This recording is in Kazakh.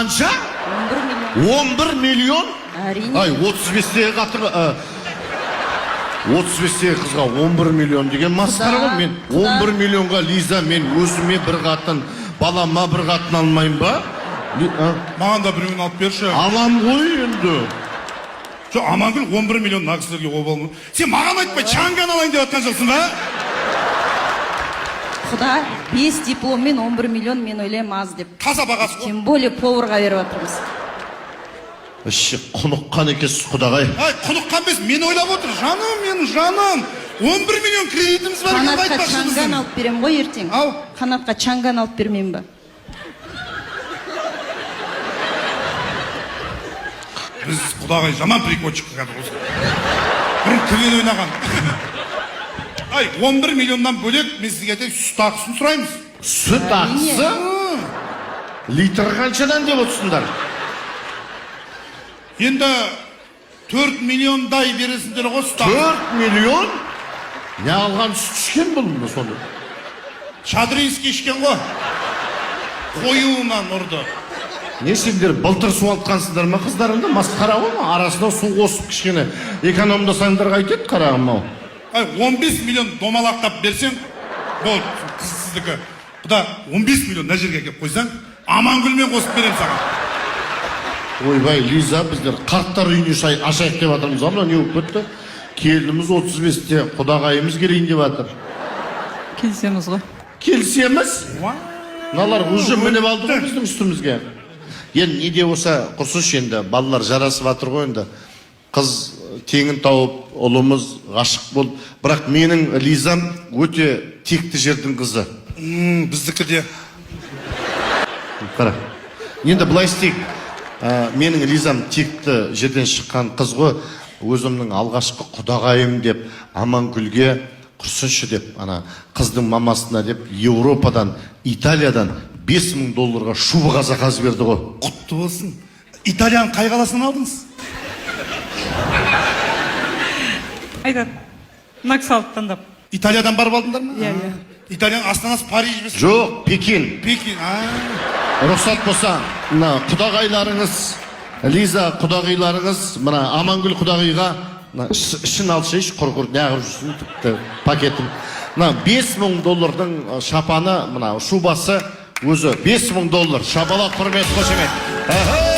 Қанша? 11 миллион? Әрине. Ай, 35-тегі қатырға... 35-тегі қызға 11 миллион деген масқара ғой. Мен 11 миллионға Лиза, мен өзіме бір қатын, балама бір қатын алмайым ба? Маған да біреуін алып берші. Алам ғой енді. Жоқ, Амангүл 11 миллион нағысылерге обалмы. Сен маған айтпай, чанган алайын деп атқан жоқсың ба? Құда, 5 дипломмен 11 миллион мен ойлаймын аз деп. Таза бағасы ғой. Тем более поварға беріп жатырмыз. Іші құныққан екенсіз құдағай. Ай, құныққан бес, мен ойлап отыр. Жаным, менің жаным. 11 миллион кредитіміз бар екен Қанатқа айтпақшы чанган біздің. алып берем ғой ертең. Ау. Қанатқа чанган алып бермеймін ба? Біз құдағай жаман прикольчик қазір осы. Бұрын кірген ойнаған. Ай, 11 миллионнан бөлек мен сізге айтайын, сүт ақысын сұраймыз. Сүт ақысы? Литр қаншадан деп отырсыңдар? Енді 4 миллиондай бересіңдер ғой сүт ақысы. 4 миллион? Не алған сүт ішкен бұл соны? Шадринский ішкен ғой. Қойуынан ұрды. Не сендер былтыр су алып ма қыздарымды? Масқара ғой ма? Арасына су қосып кішкене экономдасаңдар қайтеді қарағым ау. Ай, 15 миллион домалақтап берсең, болды, қыз сіздікі. Бұда 15 миллион на жерге кеп қойсаң, Амангүлмен қосып берем саған. Ойбай, Лиза, біздер қарттар үйіне ашайық деп жатырмыз. Ана не болып кетті? Келініміз 35-те, құдағайымыз келейін деп жатыр. Келісеміз ғой. Келісеміз? Налар уже мініп алды ғой біздің үстімізге. Енді не де болса құрсыншы енді, балалар жарасып жатыр ғой енді. Қыз теңін тауып, ұлымыз ғашық болды. Бірақ менің Лизам өте текті жердің қызы. Біздікі де. Қара. Енді былай істейік. Менің Лизам текті жерден шыққан қыз ғой. Өзімнің алғашқы құдағайым деп Амангүлге құрсыншы деп, қыздың мамасына деп Еуропадан, Италиядан $5000 шубаға заказ берді ғой. Құтты болсын. Италияның қай қаласынан алдыңыз? Айтады, Наксалды таңдап. Италиядан барып алдыңдар ма? Иә. Италияның астанасы Париж бес? Жоқ, Пекин. Пекин, Рұқсат болса, құдағайларыңыз, Лиза құдағайларыңыз, Амангүл құдағайға ішін алшайш, құрғыр неғыр жүрсін, тіпті пакетін. $5000 шапаны, шубасы өзі $5000. Шабала құрмет, қошемет.